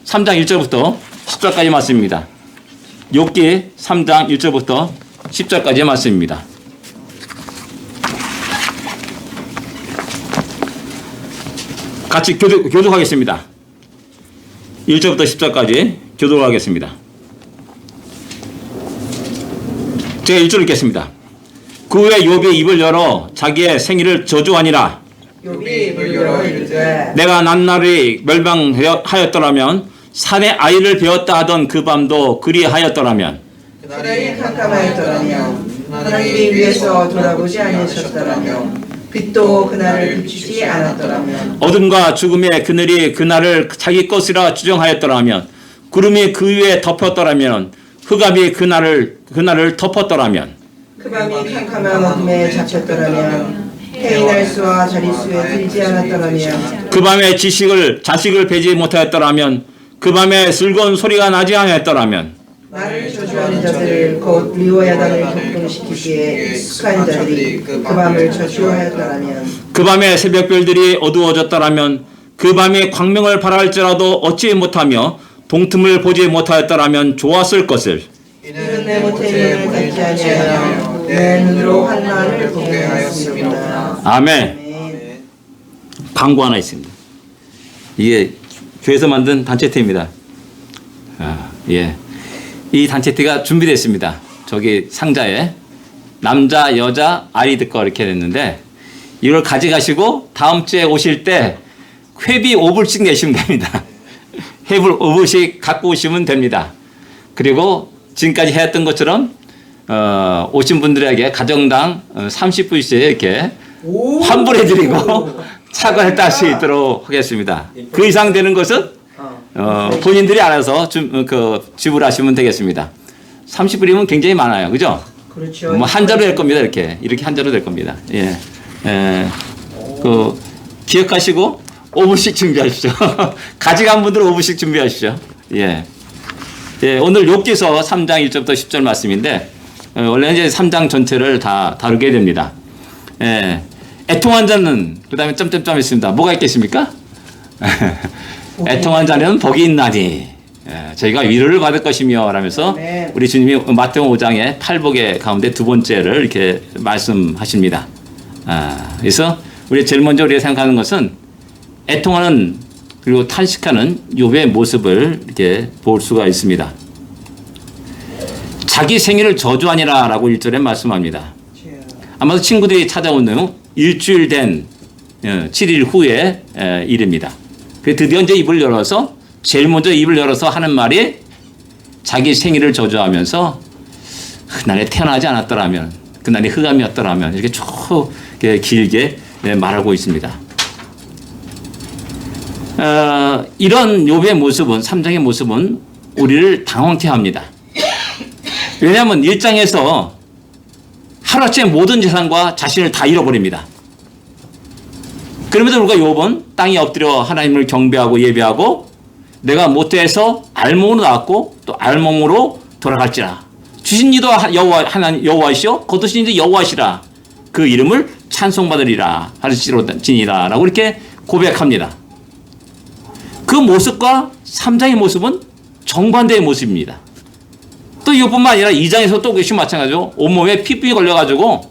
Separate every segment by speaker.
Speaker 1: 3장 1절부터 10절까지 말씀입니다. 욥기 3장 1절부터 10절까지의 말씀입니다. 같이 교독하겠습니다. 1절부터 10절까지 교독하겠습니다. 제가 1절 읽겠습니다. 그 후에 욥이 입을 열어 자기의 생일을 저주하니라.
Speaker 2: 욥이 입을 열어 이르되
Speaker 1: 내가 낱날이 멸망하였더라면 산에 아이를 베었다 하던 그 밤도 그리하였더라면
Speaker 2: 그날이 캄캄하였더라면 하나님이 위에서 돌아보지 아니하셨더라면 빛도 그날을 비추지 않았더라면
Speaker 1: 어둠과 죽음의 그늘이 그날을 자기 것이라 주장하였더라면 구름이 그 위에 덮였더라면 흑암이 그날을 덮었더라면
Speaker 2: 그 밤이 캄캄한 어둠에 잡혔더라면 해의 날수와 자릿수에 들지 않았더라면
Speaker 1: 그 밤에 자식을 베지 못하였더라면 그 밤에 슬거운 소리가 나지 않았더라면
Speaker 2: 나를 저주하는 자들을 곧 리워야단을 격동시키기에 익숙한 자들이 그 밤을 저주하였더라면
Speaker 1: 그 밤에 새벽별들이 어두워졌더라면 그 밤에 광명을 바랄지라도 얻지 못하며 동틈을 보지 못하였더라면 좋았을 것을
Speaker 2: 이는 내 모태임을 닫지 아니하며 내 눈으로 환난을 보게 하였습니다.
Speaker 1: 아멘. 광고 하나 있습니다. 이게 교회에서 만든 단체티입니다. 예. 이 단체티가 준비됐습니다. 저기 상자에 남자, 여자, 아이들 거 이렇게 됐는데 이걸 가져가시고 다음 주에 오실 때 회비 5불씩 내시면 됩니다. 회비 5불씩 갖고 오시면 됩니다. 그리고 지금까지 해왔던 것처럼 오신 분들에게 가정당 30불씩 이렇게 환불해드리고 차관을 딸 수 있도록 하겠습니다. 그 이상 되는 것은 본인들이 알아서 지불하시면 되겠습니다. 30불이면 굉장히 많아요. 그죠?
Speaker 2: 그렇죠.
Speaker 1: 뭐 한자로 될 겁니다. 이렇게 한자로 될 겁니다. 예. 기억하시고 5분씩 준비하십시오. 가져간 분들은 5분씩 준비하십시오. 예. 예, 오늘 욥기서 3장 1절부터 10절 말씀인데 원래 이제 3장 전체를 다 다루게 됩니다. 예. 애통한 자는 그다음에 점점점 있습니다. 뭐가 있겠습니까? 애통한 자는 복이 있나니 저희가 위로를 받을 것이며 라면서 우리 주님이 마태복음 5장의 팔복의 가운데 두 번째를 이렇게 말씀하십니다. 그래서 우리 제일 먼저 우리가 생각하는 것은 애통하는 그리고 탄식하는 욥의 모습을 이렇게 볼 수가 있습니다. 자기 생일을 저주하니라 라고 1절에 말씀합니다. 아마도 친구들이 찾아온 후 일주일 된 7일 후의 일입니다. 드디어 이제 입을 열어서 제일 먼저 입을 열어서 하는 말이 자기 생일을 저주하면서 그날에 태어나지 않았더라면 그날이 흑암이었더라면 이렇게 쭉 길게 말하고 있습니다. 이런 욥의 모습은 3장의 모습은 우리를 당황케 합니다. 왜냐하면 1장에서 하루아침에 모든 재산과 자신을 다 잃어버립니다. 그럼에도 불구하고 욥은 땅에 엎드려 하나님을 경배하고 예배하고 내가 모태에서 알몸으로 나왔고 또 알몸으로 돌아갈지라 주신 이도 여호와이시오 거두신 이도 여호와시라 그 이름을 찬송받으리라 할지로지니라 라고 이렇게 고백합니다. 그 모습과 3장의 모습은 정반대의 모습입니다. 또 이것뿐만 아니라 2장에서 또 역시 마찬가지로 온몸에 피부에 걸려가지고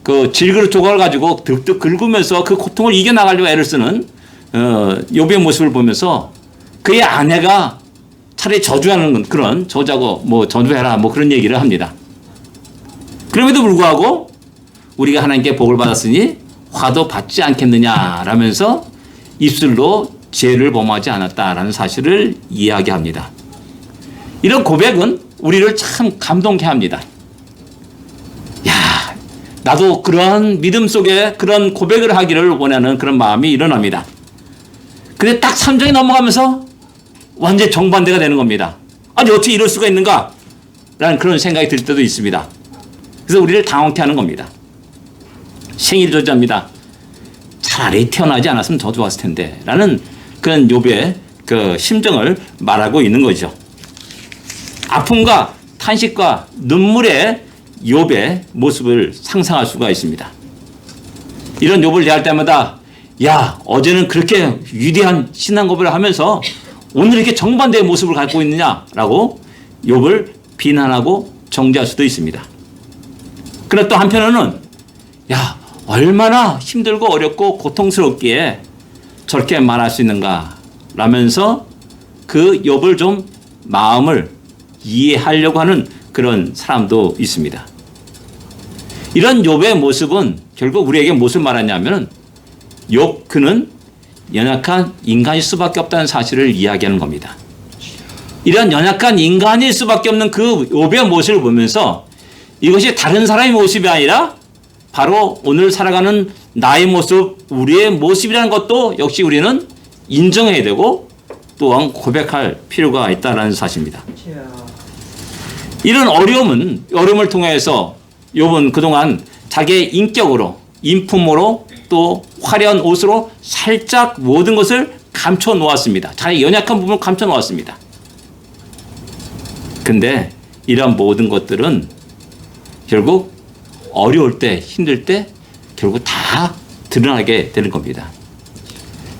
Speaker 1: 그 질그릇 조각을 가지고 득득 긁으면서 그 고통을 이겨나가려고 애를 쓰는 욥의 모습을 보면서 그의 아내가 차라리 저주하는 그런 저자고 뭐 저주해라 뭐 그런 얘기를 합니다. 그럼에도 불구하고 우리가 하나님께 복을 받았으니 화도 받지 않겠느냐라면서 입술로 죄를 범하지 않았다라는 사실을 이야기합니다. 이런 고백은 우리를 참 감동케 합니다. 야, 나도 그런 믿음 속에 그런 고백을 하기를 원하는 그런 마음이 일어납니다. 근데 딱 3장이 넘어가면서 완전히 정반대가 되는 겁니다. 아니 어떻게 이럴 수가 있는가? 라는 그런 생각이 들 때도 있습니다. 그래서 우리를 당황케 하는 겁니다. 생일 저주합니다. 차라리 태어나지 않았으면 더 좋았을 텐데 라는 그런 욥의 그 심정을 말하고 있는 거죠. 아픔과 탄식과 눈물의 욥의 모습을 상상할 수가 있습니다. 이런 욥을 대할 때마다 야 어제는 그렇게 위대한 신앙 고백을 하면서 오늘 이렇게 정반대의 모습을 갖고 있느냐라고 욥을 비난하고 정죄할 수도 있습니다. 그러나 또 한편으로는 야, 얼마나 힘들고 어렵고 고통스럽기에 저렇게 말할 수 있는가 라면서 그 욥을 좀 마음을 이해하려고 하는 그런 사람도 있습니다. 이런 욥의 모습은 결국 우리에게 무엇을 말하냐면 욥 그는 연약한 인간일 수밖에 없다는 사실을 이야기하는 겁니다. 이런 연약한 인간일 수밖에 없는 그 욥의 모습을 보면서 이것이 다른 사람의 모습이 아니라 바로 오늘 살아가는 나의 모습, 우리의 모습이라는 것도 역시 우리는 인정해야 되고 또한 고백할 필요가 있다는 사실입니다. 이런 어려움을 통해서 욥은 그동안 자기의 인격으로, 인품으로 또 화려한 옷으로 살짝 모든 것을 감춰 놓았습니다. 자기 연약한 부분을 감춰 놓았습니다. 근데 이런 모든 것들은 결국 어려울 때, 힘들 때 결국 다 드러나게 되는 겁니다.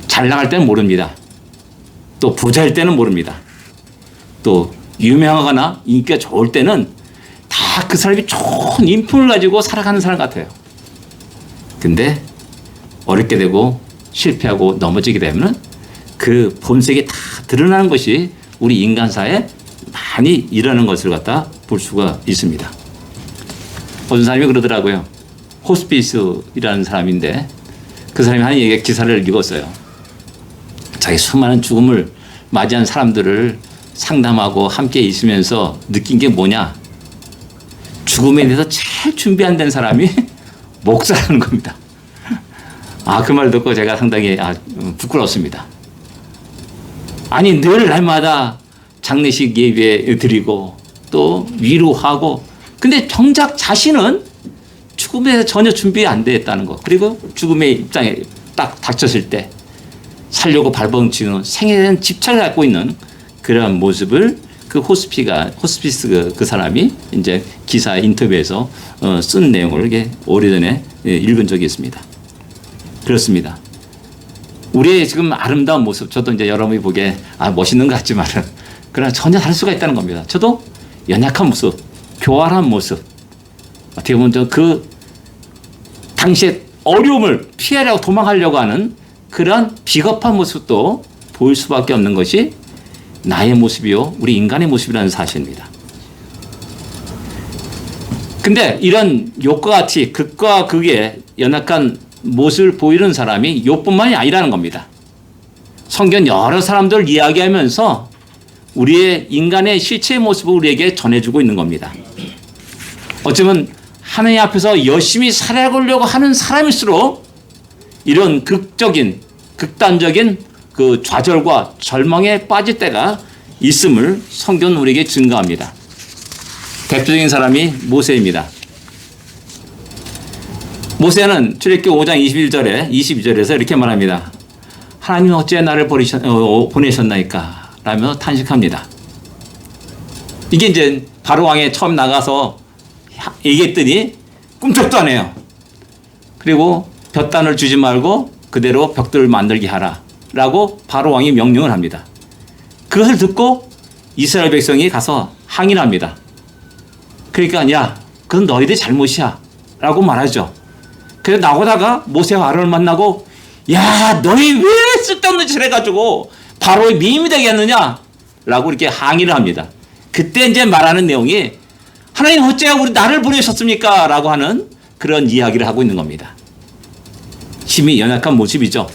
Speaker 1: 잘 나갈 때는 모릅니다. 또 부자일 때는 모릅니다. 또 유명하거나 인기가 좋을 때는 다 그 사람이 좋은 인품을 가지고 살아가는 사람 같아요. 근데 어렵게 되고 실패하고 넘어지게 되면 그 본색이 다 드러나는 것이 우리 인간사에 많이 일어나는 것을 갖다 볼 수가 있습니다. 어떤 사람이 그러더라고요. 호스피스이라는 사람인데 그 사람이 한 얘기 기사를 읽었어요. 자기 수많은 죽음을 맞이한 사람들을 상담하고 함께 있으면서 느낀 게 뭐냐? 죽음에 대해서 제일 준비 안 된 사람이 목사라는 겁니다. 그 말 듣고 제가 상당히 부끄럽습니다. 아니 늘 날마다 장례식 예배 드리고 또 위로하고 근데 정작 자신은 죽음에 대해서 전혀 준비 안 됐다는 것. 그리고 죽음의 입장에 딱 닥쳤을 때 살려고 발버둥치는 생에 대한 집착을 갖고 있는 그런 모습을 그 호스피스 그 사람이 이제 기사 인터뷰에서 쓴 내용을 이렇게 오래전에 읽은 적이 있습니다. 그렇습니다. 우리의 지금 아름다운 모습, 저도 이제 여러분이 보기에 멋있는 것 같지만은 그러나 전혀 다를 수가 있다는 겁니다. 저도 연약한 모습, 교활한 모습, 어떻게 보면 그 당시에 어려움을 피하려고 도망하려고 하는 그런 비겁한 모습도 보일 수밖에 없는 것이 나의 모습이요, 우리 인간의 모습이라는 사실입니다. 근데 이런 욥과 같이 극과 극의 연약한 모습을 보이는 사람이 욥뿐만이 아니라는 겁니다. 성경 여러 사람들 이야기하면서 우리의 인간의 실체의 모습을 우리에게 전해주고 있는 겁니다. 어쩌면 하나님 앞에서 열심히 살아가려고 하는 사람일수록 이런 극단적인 그 좌절과 절망에 빠질 때가 있음을 성경은 우리에게 증거합니다. 대표적인 사람이 모세입니다. 모세는 출애굽기 5장 22절에서 이렇게 말합니다. 하나님은 어찌 나를 보내셨나이까? 라며 탄식합니다. 이게 이제 바로 왕에 처음 나가서 얘기했더니 꿈쩍도 안 해요. 그리고 볕단을 주지 말고 그대로 벽돌을 만들게 하라. 라고 바로 왕이 명령을 합니다. 그것을 듣고 이스라엘 백성이 가서 항의를 합니다. 그러니까 야, 그건 너희들 잘못이야. 라고 말하죠. 그래서 나오다가 모세와 아론을 만나고 야, 너희 왜 쓸데없는 짓을 해가지고 바로의 미임이 되게 했느냐? 라고 이렇게 항의를 합니다. 그때 이제 말하는 내용이 하나님 어째 나를 보내셨습니까? 라고 하는 그런 이야기를 하고 있는 겁니다. 힘이 연약한 모습이죠.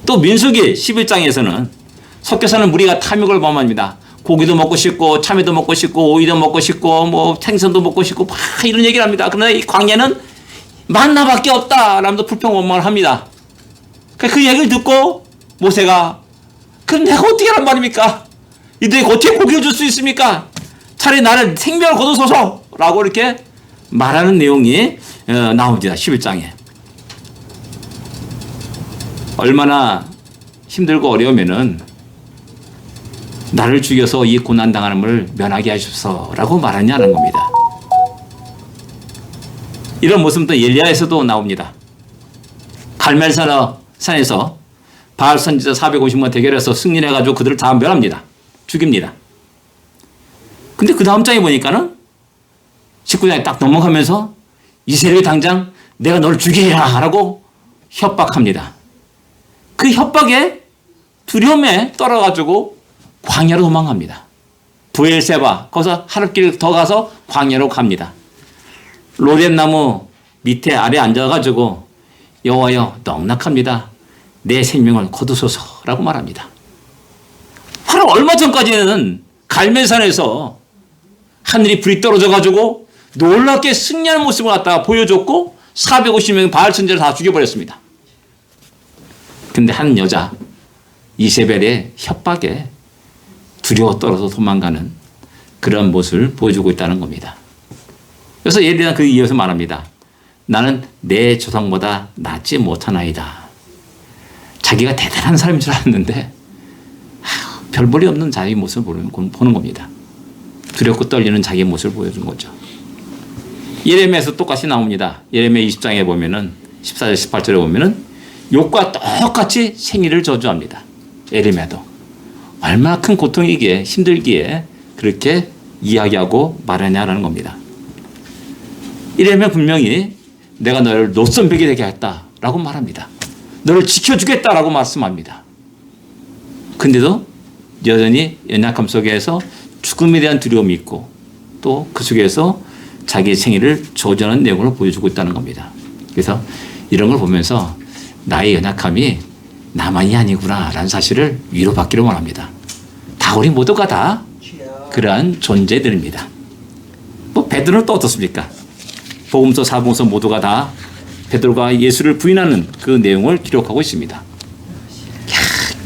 Speaker 1: 또 민수기 11장에서는 섞여서는 무리가 탐욕을 범합니다. 고기도 먹고 싶고 참외도 먹고 싶고 오이도 먹고 싶고 뭐 생선도 먹고 싶고 막 이런 얘기를 합니다. 그러나 이 광야는 만나밖에 없다 라면서 불평원망을 합니다. 그 얘기를 듣고 모세가 그럼 내가 어떻게 하란 말입니까? 이들이 어떻게 고기를 줄 수 있습니까? 차라리 나를 생명을 거두소서 라고 이렇게 말하는 내용이 나옵니다. 11장에. 얼마나 힘들고 어려우면은 나를 죽여서 이 고난당함을 면하게 하십소서라고 말하냐는 겁니다. 이런 모습도 엘리야에서도 나옵니다. 갈멜산에서 바알 선지자 450명 대결해서 승리를 해가지고 그들을 다 멸합니다. 죽입니다. 근데 그 다음 장에 보니까는 19장에 딱 넘어가면서 이스라엘이 당장 내가 너를 죽이리라 라고 협박합니다. 그 협박에 두려움에 떨어가지고 광야로 도망갑니다. 부엘세바 거기서 하룻길 더 가서 광야로 갑니다. 로뎀나무 밑에 아래 앉아가지고 여호와여 넉넉합니다. 내 생명을 거두소서라고 말합니다. 바로 얼마 전까지는 갈멜산에서 하늘이 불이 떨어져가지고 놀랍게 승리하는 모습을 갖다가 보여줬고 450명 바알 선지자를 다 죽여버렸습니다. 근데 한 여자 이세벨의 협박에 두려워 떨어서 도망가는 그런 모습을 보여주고 있다는 겁니다. 그래서 예리나 그 이어서 말합니다. 나는 내 조상보다 낫지 못하나이다. 자기가 대단한 사람인 줄 알았는데 별 볼이 없는 자기 모습을 보는 겁니다. 두렵고 떨리는 자기 모습을 보여준 거죠. 예레미야에서 똑같이 나옵니다. 예레미야 20장에 보면은 14절 18절에 보면은 욕과 똑같이 생일을 저주합니다. 예레미야도 얼마나 큰 고통이기에 힘들기에 그렇게 이야기하고 말하냐라는 겁니다. 이러면 분명히 내가 너를 노선벽이 되게 했다라고 말합니다. 너를 지켜주겠다라고 말씀합니다. 근데도 여전히 연약함 속에서 죽음에 대한 두려움이 있고 또 그 속에서 자기의 생애를 저주하는 내용을 보여주고 있다는 겁니다. 그래서 이런 걸 보면서 나의 연약함이 나만이 아니구나 라는 사실을 위로받기를 원합니다. 다 우리 모두가 다 그러한 존재들입니다. 뭐 베드로는 또 어떻습니까? 복음서 사복음서 모두가 다 베드로가 예수를 부인하는 그 내용을 기록하고 있습니다.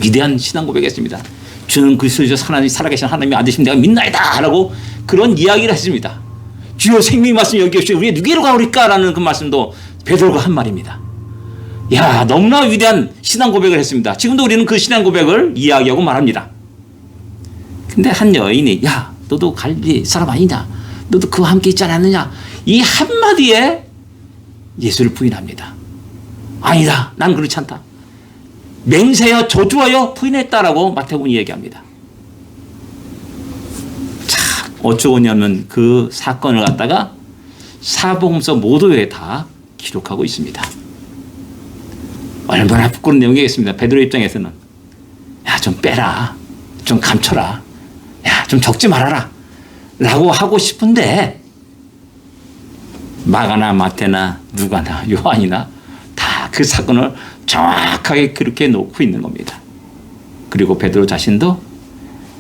Speaker 1: 위대한 신앙 고백했습니다. 주는 그리스도이시여 하나님 살아계신 하나님이 아드심 내가 믿나이다 라고 그런 이야기를 했습니다. 주여 생명의 말씀 여기 계시오 우리가 누구로 가오리까라는 그 말씀도 베드로가 한 말입니다. 야 너무나 위대한 신앙 고백을 했습니다. 지금도 우리는 그 신앙 고백을 이야기하고 말합니다. 근데 한 여인이 야 너도 갈릴리 사람 아니냐 너도 그와 함께 있지 않았느냐 이 한마디에 예수를 부인합니다. 아니다 난 그렇지 않다. 맹세하여 저주하여 부인했다라고 마태복음이 얘기합니다. 참 어쩌고니 없는 그 사건을 갖다가 사복음서 모두에 다 기록하고 있습니다. 얼마나 부끄러운 내용이겠습니다. 베드로 입장에서는 야 좀 빼라 좀 감춰라 야 좀 적지 말아라 라고 하고 싶은데 마가나 마태나 누가나 요한이나 다 그 사건을 정확하게 그렇게 놓고 있는 겁니다. 그리고 베드로 자신도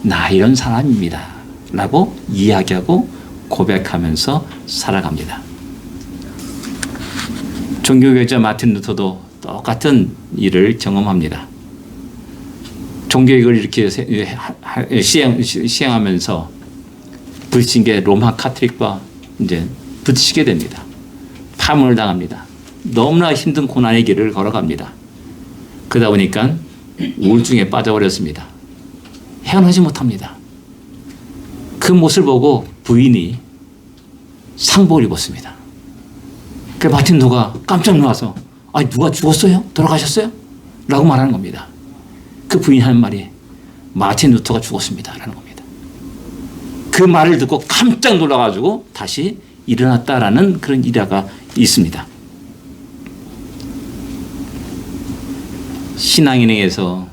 Speaker 1: 나 이런 사람입니다 라고 이야기하고 고백하면서 살아갑니다. 종교개혁자 마틴 루터도 똑같은 일을 경험합니다. 종교개혁을 이렇게 시행하면서 불신계 로마 카톨릭과 이제 부딪히게 됩니다. 파문을 당합니다. 너무나 힘든 고난의 길을 걸어갑니다. 그러다 보니까 우울증에 빠져버렸습니다. 헤어나지 못합니다. 그 모습을 보고 부인이 상복을 입었습니다. 그 마틴 루터가 깜짝 놀라서 아니 누가 죽었어요? 돌아가셨어요? 라고 말하는 겁니다. 그 부인이 하는 말이 마틴 루터가 죽었습니다 라는 겁니다. 그 말을 듣고 깜짝 놀라가지고 다시 일어났다라는 그런 일화가 있습니다. 신앙인에게서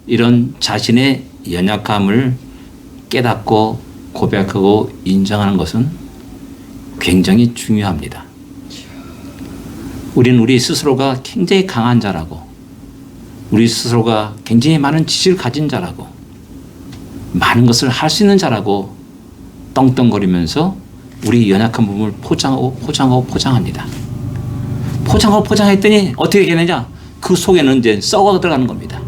Speaker 1: 이런 자신의 연약함을 깨닫고 고백하고 인정하는 것은 굉장히 중요합니다. 우리는 우리 스스로가 굉장히 강한 자라고 우리 스스로가 굉장히 많은 지식을 가진 자라고 많은 것을 할 수 있는 자라고 떵떵거리면서 우리 연약한 부분을 포장합니다. 포장했더니 어떻게 되느냐? 그 속에는 이제 썩어 들어가는 겁니다.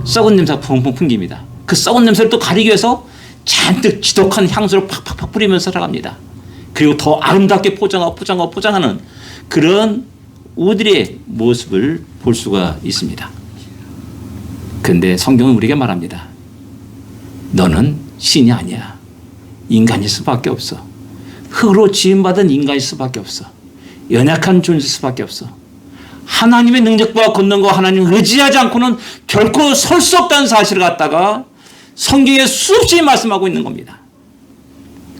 Speaker 1: 썩은 냄새가 펑펑 풍깁니다. 그 썩은 냄새를 또 가리기 위해서 잔뜩 지독한 향수를 팍팍팍 뿌리면서 살아갑니다. 그리고 더 아름답게 포장하는 그런 우리의 모습을 볼 수가 있습니다. 그런데 성경은 우리에게 말합니다. 너는 신이 아니야. 인간일 수밖에 없어. 흙으로 지음받은 인간일 수밖에 없어. 연약한 존재일 수밖에 없어. 하나님의 능력과 권능과 하나님을 의지하지 않고는 결코 설 수 없다는 사실을 갖다가 성경에 수없이 말씀하고 있는 겁니다.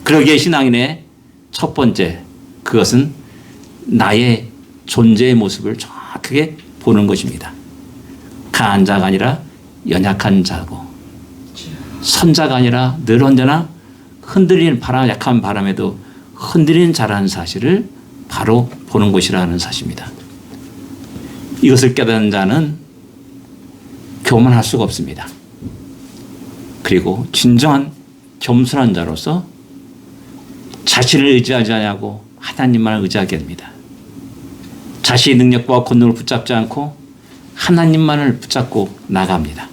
Speaker 1: 그러기에 신앙인의 첫 번째, 그것은 나의 존재의 모습을 정확하게 보는 것입니다. 강한 자가 아니라 연약한 자고, 선자가 아니라 늘 언제나 흔들리는 약한 바람에도 흔들리는 자라는 사실을 바로 보는 것이라는 사실입니다. 이것을 깨닫는 자는 교만할 수가 없습니다. 그리고 진정한 겸손한 자로서 자신을 의지하지 않냐고 하나님만을 의지하게 됩니다. 자신의 능력과 권능을 붙잡지 않고 하나님만을 붙잡고 나갑니다.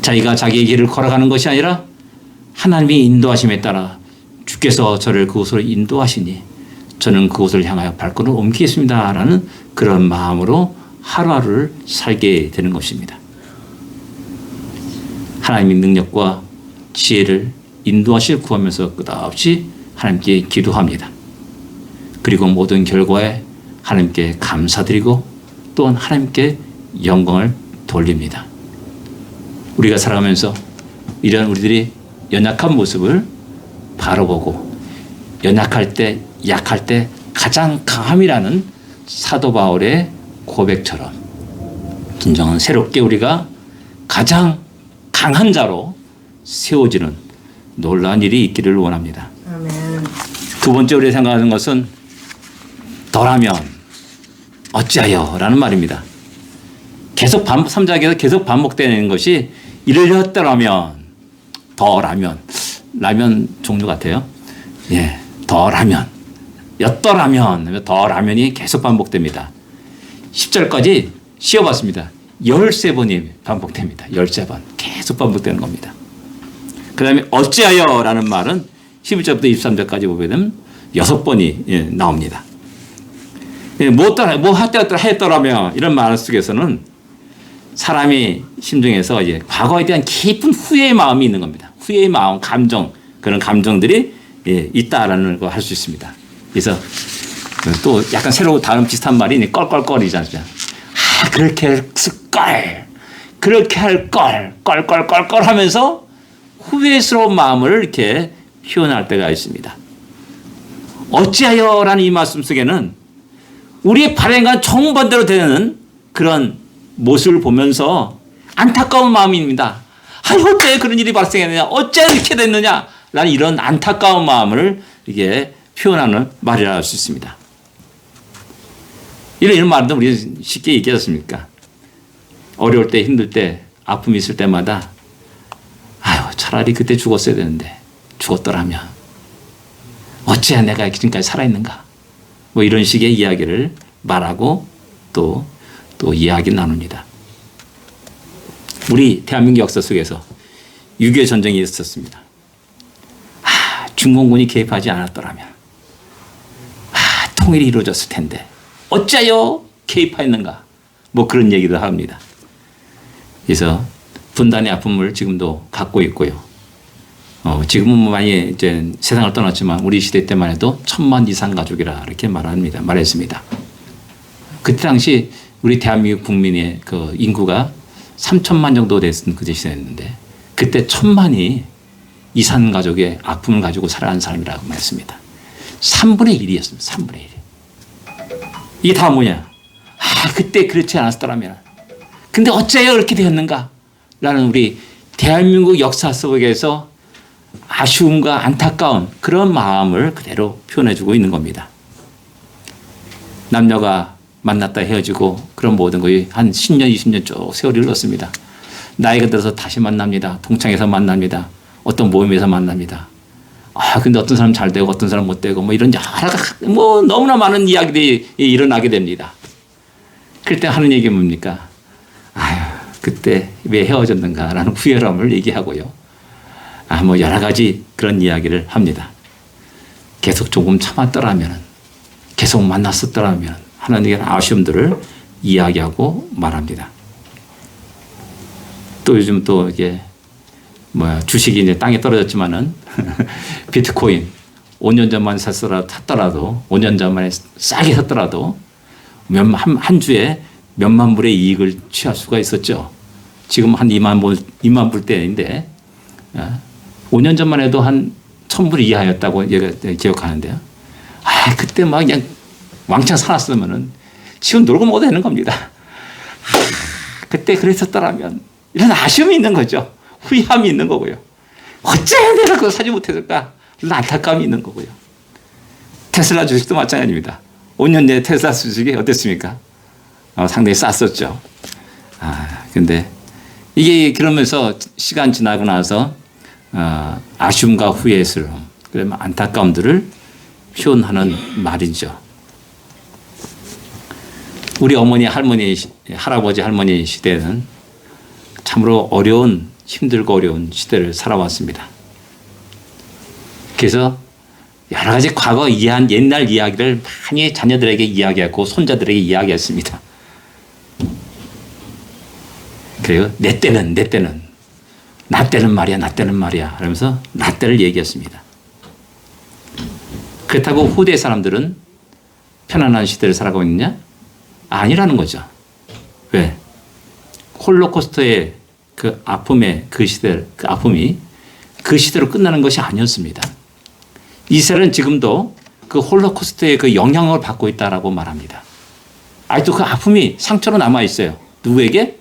Speaker 1: 자기가 자기의 길을 걸어가는 것이 아니라 하나님의 인도하심에 따라 주께서 저를 그곳으로 인도하시니 저는 그곳을 향하여 발걸음을 옮기겠습니다 라는 그런 마음으로 하루하루를 살게 되는 것입니다. 하나님의 능력과 지혜를 인도하실 구하면서 끝없이 하나님께 기도합니다. 그리고 모든 결과에 하나님께 감사드리고 또한 하나님께 영광을 돌립니다. 우리가 살아가면서 이런 우리들이 연약한 모습을 바로 보고 연약할 때, 약할 때 가장 강함이라는 사도 바울의 고백처럼 진정한 새롭게 우리가 가장 강한 자로 세워지는 놀라운 일이 있기를 원합니다.
Speaker 2: 아멘.
Speaker 1: 두 번째 우리가 생각하는 것은 더라면 어찌하여 라는 말입니다. 계속 3장에서 계속 반복되는 것이 이르렀더라면, 더라면, 라면 종류 같아요. 예, 더라면, 였더라면, 더라면이 계속 반복됩니다. 10절까지 씌워봤습니다. 13번이 반복됩니다. 13번. 계속 반복되는 겁니다. 그 다음에 어찌하여 라는 말은 11절부터 23절까지 보게 되면 6번이 나옵니다. 뭐 했더라면 이런 말 속에서는 사람이 심중에서 이제 과거에 대한 깊은 후회의 마음이 있는 겁니다. 후회의 마음, 감정, 그런 감정들이 있다라는 걸 할 수 있습니다. 그래서 또 약간 새로 다른 비슷한 말이 껄껄껄이지 않습니까? 아, 그렇게 했을 걸, 그렇게 할 걸, 껄껄껄껄 하면서 후회스러운 마음을 이렇게 표현할 때가 있습니다. 어찌하여라는 이 말씀 속에는 우리의 발행과 정반대로 되는 그런 모습을 보면서 안타까운 마음입니다. 아니, 어째 그런 일이 발생했느냐? 어째 이렇게 됐느냐? 라는 이런 안타까운 마음을 이게 표현하는 말이라 할 수 있습니다. 이런 말도 우리 쉽게 얘기하셨습니까? 어려울 때, 힘들 때, 아픔이 있을 때마다 아유, 차라리 그때 죽었어야 되는데 죽었더라면 어찌야 내가 지금까지 살아있는가? 뭐 이런 식의 이야기를 말하고 또 이야기 나눕니다. 우리 대한민국 역사 속에서 6.25 전쟁이 있었습니다. 중공군이 개입하지 않았더라면 통일이 이루어졌을 텐데 어찌하여 개입하였는가? 뭐 그런 얘기도 합니다. 그래서 분단의 아픔을 지금도 갖고 있고요. 지금은 많이 이제 세상을 떠났지만 우리 시대 때만 해도 1000만 이상 가족이라 이렇게 말했습니다. 그때 당시 우리 대한민국 국민의 그 인구가 3천만 정도 됐던 그 시대였는데 그때 1000만이 이산 가족의 아픔을 가지고 살아가는 사람이라고 말했습니다. 3분의 1이었습니다. 3분의 1. 이게 다 뭐냐? 그때 그렇지 않았더라면. 근데 어째요 이렇게 되었는가? 라는 우리 대한민국 역사 속에서 아쉬움과 안타까운 그런 마음을 그대로 표현해주고 있는 겁니다. 남녀가 만났다 헤어지고 그런 모든 것이 한 10년, 20년 쭉 세월이 흘렀습니다. 나이가 들어서 다시 만납니다. 동창에서 만납니다. 어떤 모임에서 만납니다. 근데 어떤 사람 잘 되고 어떤 사람 못 되고 뭐 이런 뭐 너무나 많은 이야기들이 일어나게 됩니다. 그럴 때 하는 얘기 뭡니까? 그때 왜 헤어졌는가라는 후회함을 얘기하고요. 뭐 여러 가지 그런 이야기를 합니다. 계속 조금 참았더라면, 계속 만났었더라면 하는 이런 아쉬움들을 이야기하고 말합니다. 또 요즘 또 이게 주식이 이제 땅에 떨어졌지만은 비트코인 5년 전만 샀더라도 5년 전만에 싸게 샀더라도 한 주에 몇만 불의 이익을 취할 수가 있었죠. 지금 한 2만 불 때인데 5년 전만 해도 한 1,000불 이하였다고 기억하는데요. 그때 막 그냥 왕창 사놨으면은 지금 놀고 먹어도 되는 겁니다. 그때 그랬었더라면 이런 아쉬움이 있는 거죠. 후회함이 있는 거고요. 어째 내가 그거 사지 못했을까? 이런 안타까움이 있는 거고요. 테슬라 주식도 마찬가지입니다. 5년 전에 테슬라 주식이 어땠습니까? 상당히 쌌었죠. 근데 이게 그러면서 시간 지나고 나서 아쉬움과 후회스러움, 그러면 안타까움들을 표현하는 말이죠. 우리 어머니, 할머니, 할아버지, 할머니 시대는 참으로 힘들고 어려운 시대를 살아왔습니다. 그래서 여러 가지 과거 옛날 이야기를 많이 자녀들에게 이야기했고 손자들에게 이야기했습니다. 그래요. 내 때는 나 때는 말이야 하면서 나 때를 얘기했습니다. 그렇다고 후대 사람들은 편안한 시대를 살아가고 있느냐? 아니라는 거죠. 왜? 홀로코스터의 그 아픔이 그 시대로 끝나는 것이 아니었습니다. 이스라엘은 지금도 그 홀로코스터의 그 영향을 받고 있다라고 말합니다. 아직도 그 아픔이 상처로 남아 있어요. 누구에게?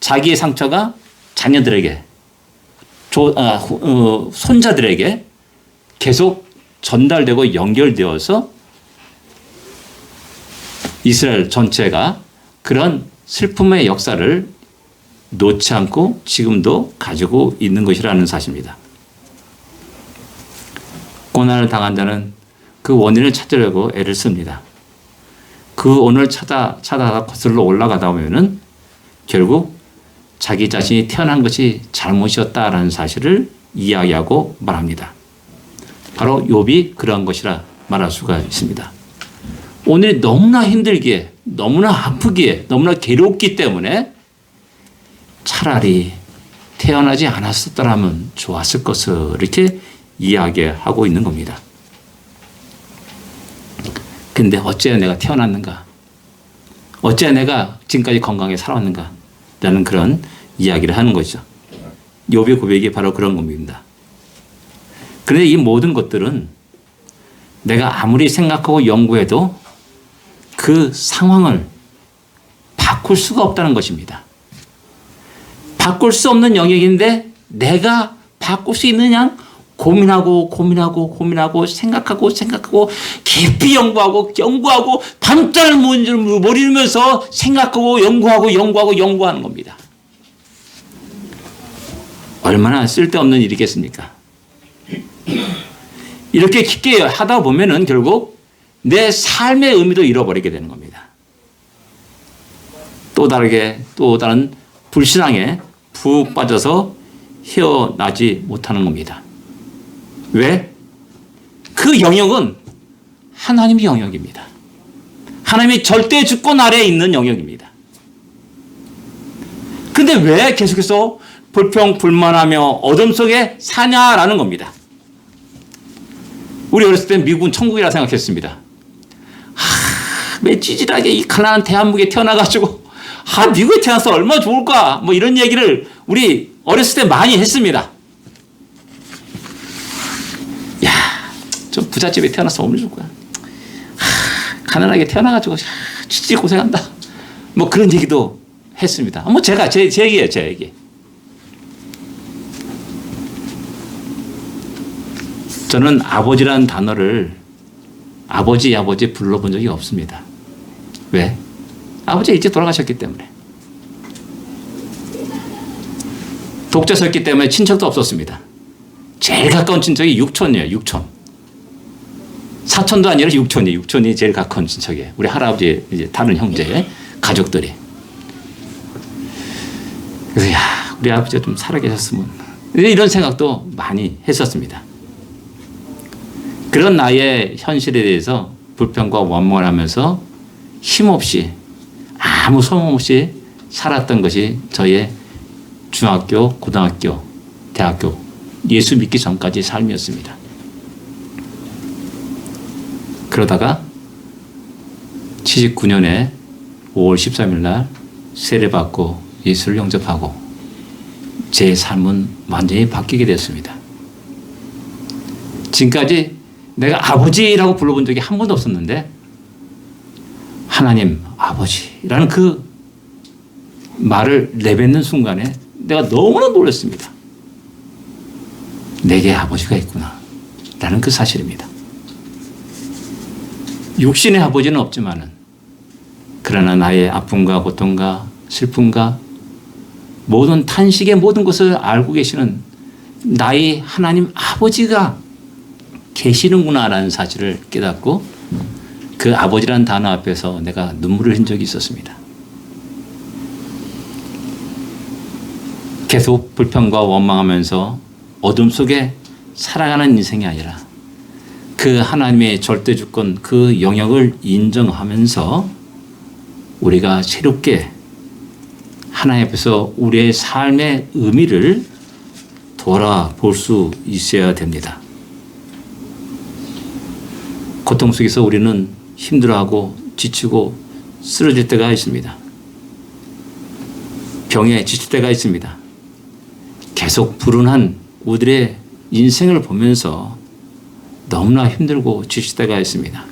Speaker 1: 자기의 상처가 자녀들에게, 손자들에게 계속 전달되고 연결되어서 이스라엘 전체가 그런 슬픔의 역사를 놓지 않고 지금도 가지고 있는 것이라는 사실입니다. 고난을 당한 자는 그 원인을 찾으려고 애를 씁니다. 그 원인을 찾아가 거슬러 올라가다 보면은 결국 자기 자신이 태어난 것이 잘못이었다라는 사실을 이야기하고 말합니다. 바로 욥이 그러한 것이라 말할 수가 있습니다. 오늘이 너무나 힘들기에, 너무나 아프기에, 너무나 괴롭기 때문에 차라리 태어나지 않았었더라면 좋았을 것을 이렇게 이야기하고 있는 겁니다. 근데 어째 내가 태어났는가? 어째 내가 지금까지 건강하게 살아왔는가? 라는 그런 이야기를 하는 거죠. 욥의 고백이 바로 그런 겁니다. 그런데 이 모든 것들은 내가 아무리 생각하고 연구해도 그 상황을 바꿀 수가 없다는 것입니다. 바꿀 수 없는 영역인데 내가 바꿀 수 있느냐? 고민하고 생각하고 깊이 연구하고 밤잠을 못 이루면서 생각하고 연구하는 겁니다. 얼마나 쓸데없는 일이겠습니까? 이렇게 깊게 하다 보면은 결국 내 삶의 의미도 잃어버리게 되는 겁니다. 또 다른 불신앙에 푹 빠져서 헤어나지 못하는 겁니다. 왜? 그 영역은 하나님의 영역입니다. 하나님의 절대 주권 아래에 있는 영역입니다. 근데 왜 계속해서 불평불만하며 어둠 속에 사냐라는 겁니다. 우리 어렸을 때 미국은 천국이라 생각했습니다. 왜 찌질하게 이 가난한 대한민국에 태어나가지고 미국에 태어나서 얼마나 좋을까 뭐 이런 얘기를 우리 어렸을 때 많이 했습니다. 좀 부잣집에 태어나서 얼마나 좋을 거야. 가난하게 태어나가지고 찌질 고생한다. 뭐 그런 얘기도 했습니다. 뭐 제 얘기예요, 제 얘기. 저는 아버지라는 단어를 아버지 불러본 적이 없습니다. 왜? 아버지가 일찍 돌아가셨기 때문에. 독재였기 때문에 친척도 없었습니다. 제일 가까운 친척이 육촌이에요, 육촌. 사촌도 아니라 육촌이 제일 가까운 친척이에요. 우리 할아버지 이제 다른 형제 가족들이. 그래서 우리 아버지가 좀 살아계셨으면 이런 생각도 많이 했었습니다. 그런 나의 현실에 대해서 불평과 원망을 하면서 힘없이 아무 소용 없이 살았던 것이 저의 중학교, 고등학교, 대학교 예수 믿기 전까지 삶이었습니다. 그러다가 79년에 5월 13일 날 세례받고 예수를 영접하고 제 삶은 완전히 바뀌게 됐습니다. 지금까지 내가 아버지라고 불러본 적이 한 번도 없었는데 하나님 아버지라는 그 말을 내뱉는 순간에 내가 너무나 놀랐습니다. 내게 아버지가 있구나 라는 그 사실입니다. 육신의 아버지는 없지만은 그러나 나의 아픔과 고통과 슬픔과 모든 탄식의 모든 것을 알고 계시는 나의 하나님 아버지가 계시는구나라는 사실을 깨닫고 그 아버지라는 단어 앞에서 내가 눈물을 흘린 적이 있었습니다. 계속 불평과 원망하면서 어둠 속에 살아가는 인생이 아니라 그 하나님의 절대 주권 그 영역을 인정하면서 우리가 새롭게 하나님 앞에서 우리의 삶의 의미를 돌아볼 수 있어야 됩니다. 고통 속에서 우리는 힘들어하고 지치고 쓰러질 때가 있습니다. 병에 지칠 때가 있습니다. 계속 불운한 우리의 인생을 보면서 너무나 힘들고 지칠 때가 있습니다.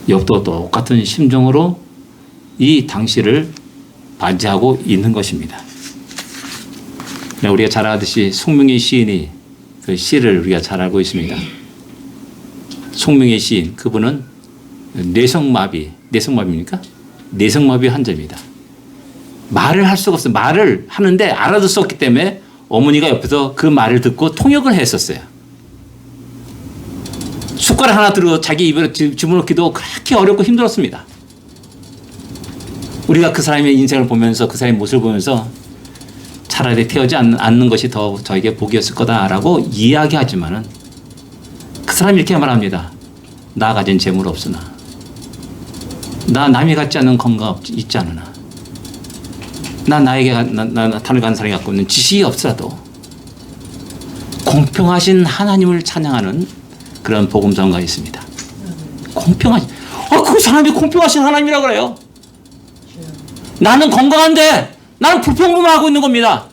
Speaker 1: 욥도 똑같은 심정으로 이 당시를 맞이하고 있는 것입니다. 우리가 잘 알듯이 송명의 시인이 그 시를 우리가 잘 알고 있습니다. 송명의 시인 그분은 뇌성마비입니까? 뇌성마비 환자입니다. 말을 할 수가 없어요. 말을 하는데 알아들 수 없기 때문에 어머니가 옆에서 그 말을 듣고 통역을 했었어요. 숟가락 하나 들고 자기 입에 집어넣기도 그렇게 어렵고 힘들었습니다. 우리가 그 사람의 인생을 보면서 그 사람의 모습을 보면서 차라리 태어지 않는 것이 더 저에게 복이었을 거다라고 이야기하지만은 그 사람이 이렇게 말합니다. 나 가진 재물 없으나 나 남이 갖지 않는 건강 있지 않으나 나 나에게 나타를 가는 사람이 갖고 있는 지식이 없더라도 공평하신 하나님을 찬양하는 그런 복음성가 있습니다. 공평하신 그 사람이 공평하신 하나님이라고 그래요. 나는 건강한데 나는 불평불만하고 있는 겁니다.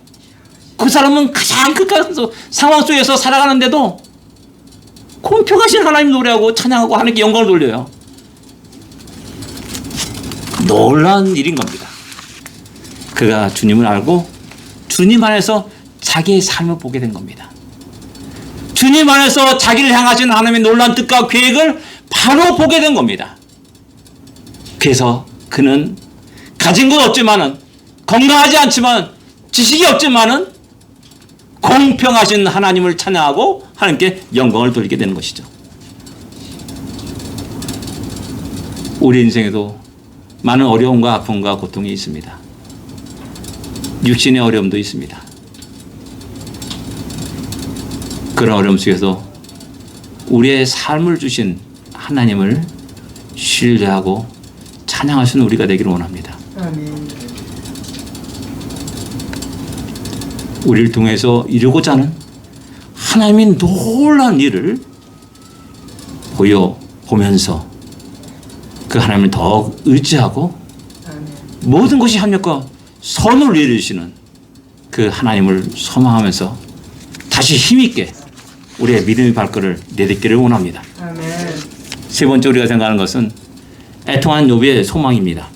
Speaker 1: 그 사람은 가장 극한 상황 속에서 살아가는데도 공평하신 하나님 노래하고 찬양하고 하나님께 영광을 돌려요. 놀라운 일인 겁니다. 그가 주님을 알고 주님 안에서 자기의 삶을 보게 된 겁니다. 주님 안에서 자기를 향하신 하나님의 놀라운 뜻과 계획을 바로 보게 된 겁니다. 그래서 그는 가진 건 없지만은 건강하지 않지만 지식이 없지만은 공평하신 하나님을 찬양하고 하나님께 영광을 돌리게 되는 것이죠. 우리 인생에도 많은 어려움과 아픔과 고통이 있습니다. 육신의 어려움도 있습니다. 그런 어려움 속에서 우리의 삶을 주신 하나님을 신뢰하고 찬양하시는 우리가 되기를 원합니다.
Speaker 2: 아멘.
Speaker 1: 우리를 통해서 이루고자 하는 하나님의 놀라운 일을 보면서 그 하나님을 더 의지하고
Speaker 2: 아멘.
Speaker 1: 모든 것이 합력과 선을 이루시는 그 하나님을 소망하면서 다시 힘있게 우리의 믿음의 발걸음을 내딛기를 원합니다.
Speaker 2: 아멘.
Speaker 1: 세 번째 우리가 생각하는 것은 애통한 욥의 소망입니다.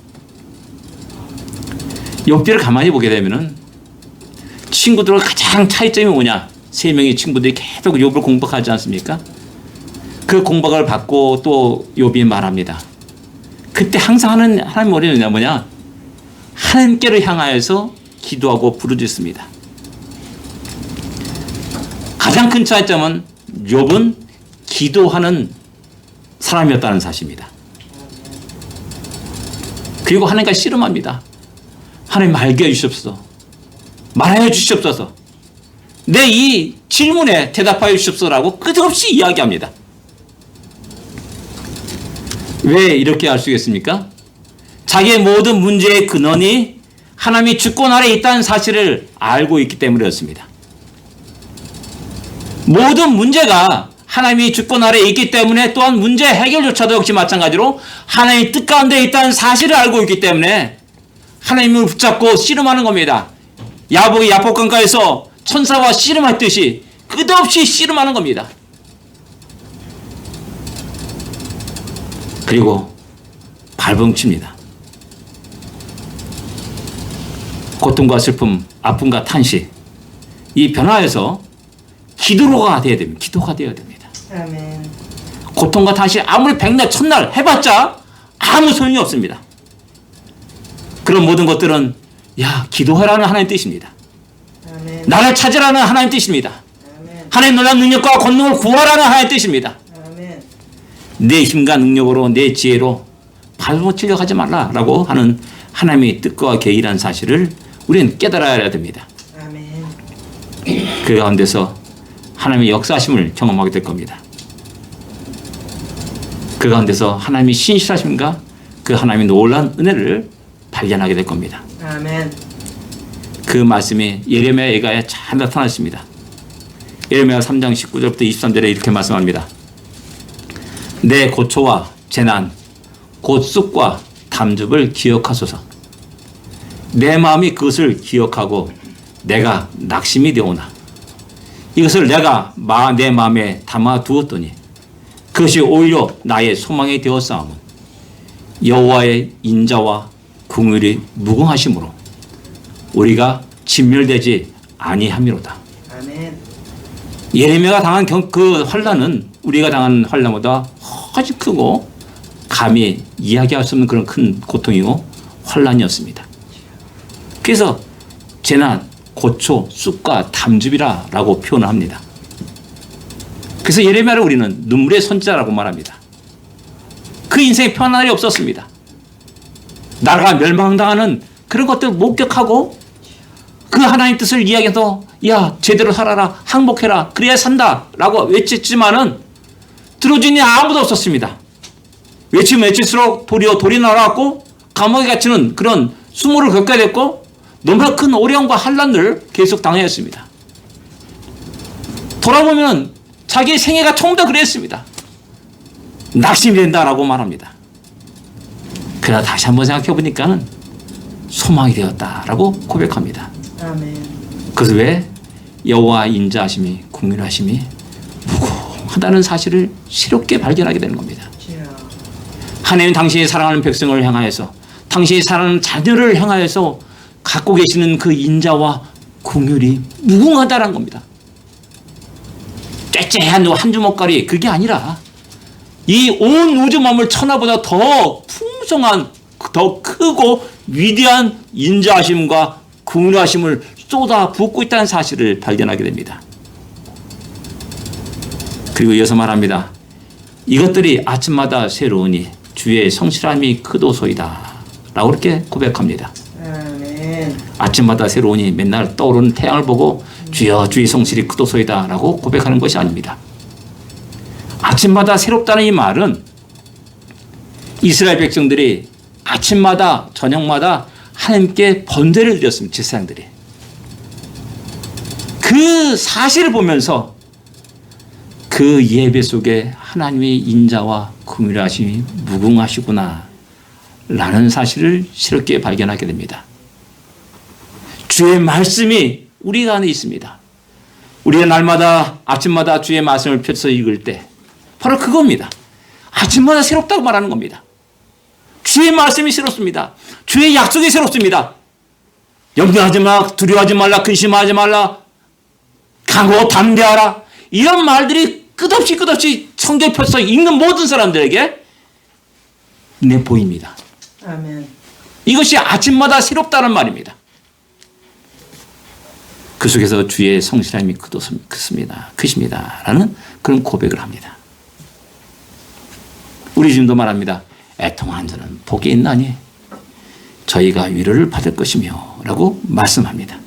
Speaker 1: 욥기를 가만히 보게 되면은 친구들과 가장 차이점이 뭐냐? 세 명의 친구들이 계속 욥을 공박하지 않습니까? 그 공박을 받고 또 욥이 말합니다. 그때 항상 하는 하나님 머리는 뭐냐? 하나님께를 향하여서 기도하고 부르짖습니다. 가장 큰 차이점은 욥은 기도하는 사람이었다는 사실입니다. 그리고 하나님과 씨름합니다. 하나님 알게 해주시옵소서. 말하여 주시옵소서. 내 이 질문에 대답하여 주시옵소서라고 끝없이 이야기합니다. 왜 이렇게 할 수 있겠습니까? 자기의 모든 문제의 근원이 하나님의 주권 아래 있다는 사실을 알고 있기 때문이었습니다. 모든 문제가 하나님이 주권 아래에 있기 때문에 또한 문제 해결조차도 역시 마찬가지로 하나님의 뜻 가운데 있다는 사실을 알고 있기 때문에 하나님을 붙잡고 씨름하는 겁니다. 야복이 야복강가에서 천사와 씨름했듯이 끝없이 씨름하는 겁니다. 그리고 발버둥칩니다. 고통과 슬픔, 아픔과 탄식, 이 변화에서 기도가 되어야 됩니다. 기도가 되어야 됩니다.
Speaker 2: 아멘.
Speaker 1: 고통과 탄식 아무리 백날 천날 해봤자 아무 소용이 없습니다. 그런 모든 것들은 기도하라는 하나님 뜻입니다.
Speaker 2: 아멘.
Speaker 1: 나를 찾으라는 하나님 뜻입니다.
Speaker 2: 아멘.
Speaker 1: 하나님 놀라운 능력과 권능을 구하라는 하나님 뜻입니다.
Speaker 2: 아멘.
Speaker 1: 내 힘과 능력으로 내 지혜로 발버둥치려고 하지 말라라고 하는 하나님의 뜻과 계획이라는 사실을 우리는 깨달아야 됩니다.
Speaker 2: 아멘.
Speaker 1: 그 가운데서 하나님의 역사하심을 경험하게 될 겁니다. 그 가운데서 하나님의 신실하심과 그 하나님의 놀라운 은혜를 발견하게 될 겁니다.
Speaker 2: 아멘.
Speaker 1: 그 말씀이 예레미야 예가에 잘 나타났습니다. 예레미야 3장 19절부터 23절에 이렇게 말씀합니다. 내 고초와 재난 곧 쑥과 담즙을 기억하소서. 내 마음이 그것을 기억하고 내가 낙심이 되오나 이것을 내가 내 마음에 담아 두었더니 그것이 오히려 나의 소망이 되었사오면 여호와의 인자와 긍휼이 무궁하심으로 우리가 진멸되지 아니함이로다.
Speaker 2: 아멘.
Speaker 1: 예레미야가 당한 그 환난은 우리가 당한 환난보다 훨씬 크고 감히 이야기할 수 없는 그런 큰 고통이고 환난이었습니다. 그래서 재난, 고초, 쑥과 담즙이라고 표현을 합니다. 그래서 예레미야를 우리는 눈물의 선지자라고 말합니다. 그 인생에 편안함이 없었습니다. 나라가 멸망당하는 그런 것들을 목격하고 그 하나님 뜻을 이야기해서 제대로 살아라, 항복해라, 그래야 산다라고 외쳤지만은 들어주니 아무도 없었습니다. 외치면 외칠수록 돌이 날아왔고 감옥에 갇히는 그런 수모를 겪게 됐고 너무나 큰 어려움과 환난을 계속 당했습니다. 돌아보면 자기의 생애가 전부 다 그랬습니다. 낙심이 된다라고 말합니다. 그러나 다시 한번 생각해 보니까는 소망이 되었다라고 고백합니다.
Speaker 2: 아멘.
Speaker 1: 그래서 왜 여호와 인자하심이 긍휼하심이 무궁하다는 사실을 새롭게 발견하게 되는 겁니다. 하나님 당신이 사랑하는 백성을 향하여서 당신이 사랑하는 자녀를 향하여서 갖고 계시는 그 인자와 긍휼이 무궁하다는 겁니다. 쬐쬐한 한 주먹거리 그게 아니라 이 온 우주 만물 천하보다 더 풍성한 더 크고 위대한 인자하심과 긍휼하심을 쏟아 붓고 있다는 사실을 발견하게 됩니다. 그리고 이어서 말합니다. 이것들이 아침마다 새로우니 주의 성실함이 크도소이다 라고 이렇게 고백합니다.
Speaker 2: 아멘.
Speaker 1: 아침마다 새로우니 맨날 떠오르는 태양을 보고 주여 주의 성실이 크도소이다 라고 고백하는 것이 아닙니다. 아침마다 새롭다는 이 말은 이스라엘 백성들이 아침마다 저녁마다 하나님께 번제를 드렸습니다. 제사장들이. 그 사실을 보면서 그 예배 속에 하나님의 인자와 긍휼하심이 무궁하시구나 라는 사실을 새롭게 발견하게 됩니다. 주의 말씀이 우리 안에 있습니다. 우리가 날마다 아침마다 주의 말씀을 펴서 읽을 때 바로 그겁니다. 아침마다 새롭다고 말하는 겁니다. 주의 말씀이 새롭습니다. 주의 약속이 새롭습니다. 염려하지 마, 두려워하지 말라, 근심하지 말라, 강고 담대하라. 이런 말들이 끝없이 성경에 펴서 읽는 모든 사람들에게 눈에 보입니다.
Speaker 2: 아멘.
Speaker 1: 이것이 아침마다 새롭다는 말입니다. 그 속에서 주의 성실함이 크십니다. 라는 그런 고백을 합니다. 우리 주님도 말합니다. 애통한 자는 복이 있나니 저희가 위로를 받을 것이며 라고 말씀합니다.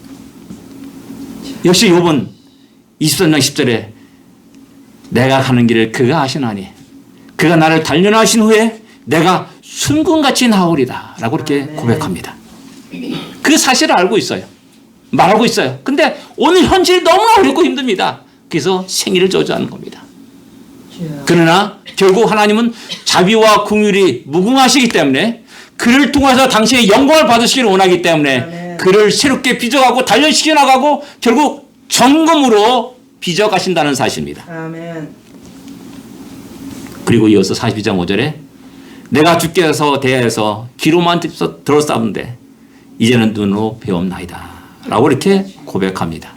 Speaker 1: 역시 욥은 23장 10절에 내가 가는 길을 그가 아시나니 그가 나를 단련하신 후에 내가 순금같이 나오리다 라고 이렇게 고백합니다. 그 사실을 알고 있어요. 말하고 있어요. 근데 오늘 현실이 너무나 어렵고 힘듭니다. 그래서 생일을 저주하는 겁니다. 그러나 결국 하나님은 자비와 긍휼이 무궁하시기 때문에 그를 통해서 당신의 영광을 받으시기를 원하기 때문에
Speaker 2: 아멘.
Speaker 1: 그를 새롭게 빚어가고 단련시켜 나가고 결국 점검으로 빚어가신다는 사실입니다.
Speaker 2: 아멘.
Speaker 1: 그리고 이어서 42장 5절에 내가 주께서 대하여서 귀로만 들었사온데 이제는 눈으로 배웠나이다 라고 이렇게 고백합니다.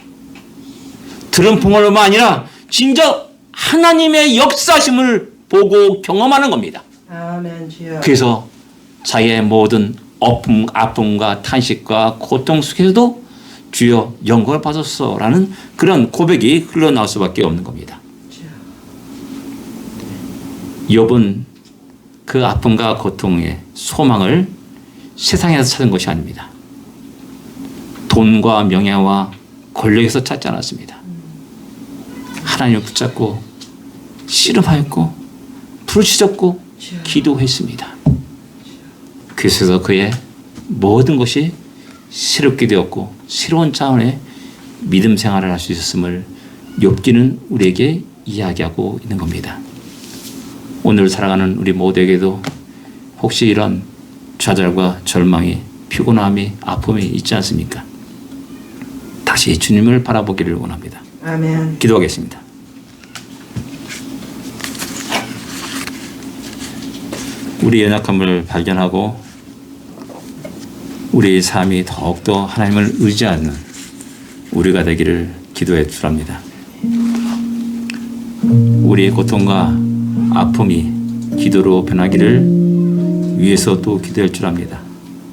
Speaker 1: 들은 풍월뿐만 아니라 진짜 하나님의 역사심을 보고 경험하는 겁니다.
Speaker 2: 아멘 주여.
Speaker 1: 그래서 자기의 모든 아픔과 탄식과 고통 속에서도 주여 영광을 받았어라는 그런 고백이 흘러나올 수밖에 없는 겁니다. 욥은 그 아픔과 고통의 소망을 세상에서 찾은 것이 아닙니다. 돈과 명예와 권력에서 찾지 않았습니다. 하나님을 붙잡고 씨름하였고 부르짖었고 기도했습니다. 그래서 그의 모든 것이 새롭게 되었고 새로운 차원의 믿음 생활을 할 수 있었음을 욥기는 우리에게 이야기하고 있는 겁니다. 오늘 살아가는 우리 모두에게도 혹시 이런 좌절과 절망이 피곤함이 아픔이 있지 않습니까? 다시 주님을 바라보기를 원합니다.
Speaker 2: 아멘.
Speaker 1: 기도하겠습니다. 우리 연약함을 발견하고 우리의 삶이 더욱더 하나님을 의지하는 우리가 되기를 기도해 주랍니다. 우리의 고통과 아픔이 기도로 변하기를 위해서 또 기도할 줄 압니다.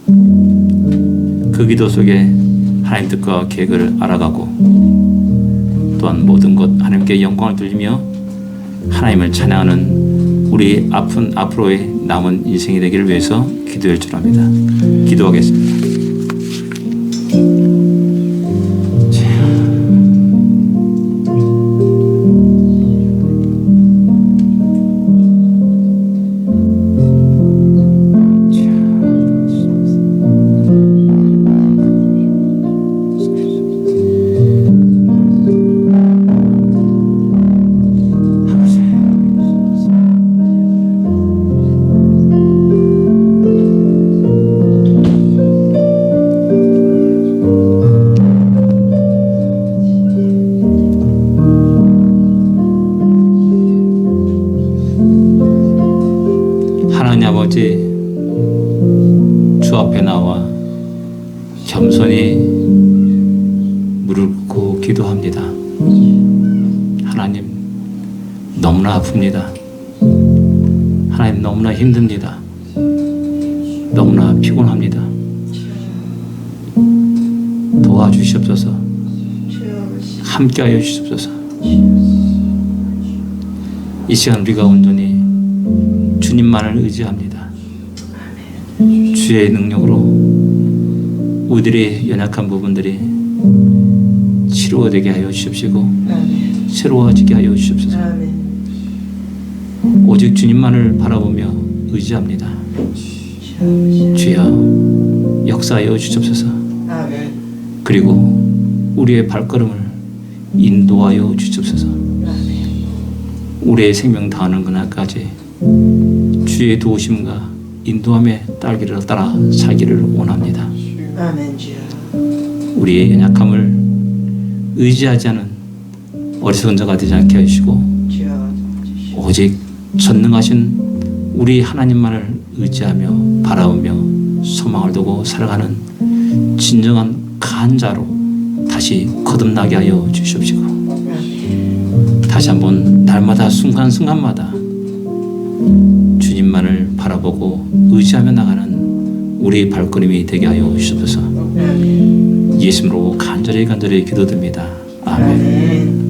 Speaker 1: 그 기도 속에 하나님 뜻과 계획을 알아가고 또한 모든 것 하나님께 영광을 돌리며 하나님을 찬양하는 우리 앞으로의 남은 인생이 되기를 위해서 기도할 줄 압니다. 기도하겠습니다. 하나님 아버지, 주 앞에 나와 겸손히 무릎 꿇고 기도합니다. 하나님, 너무나 아픕니다. 하나님, 너무나 힘듭니다. 너무나 피곤합니다. 도와주시옵소서. 함께하여 주시옵소서. 이 시간 우리가 온전히 주님만을 의지합니다. 주의 능력으로 우리들의 연약한 부분들이 치료되게 하여 주십시고 새로워지게 하여 주십소서. 오직 주님만을 바라보며 의지합니다. 주여 역사하여 주십소서. 그리고 우리의 발걸음을 인도하여 주십소서. 우리의 생명 다하는 그날까지 주의 도우심과 인도함에 따라 살기를 원합니다. 우리의 연약함을 의지하지 않은 어리석은 자가 되지 않게 해주시고 오직 전능하신 우리 하나님만을 의지하며 바라보며 소망을 두고 살아가는 진정한 강한 자로 다시 거듭나게 하여 주시옵시고 다시 한번 날마다 순간순간마다 주님만을 바라보고 의지하며 나가는 우리 발걸음이 되게 하여 주옵소서. 예수님으로 간절히 기도드립니다. 아멘.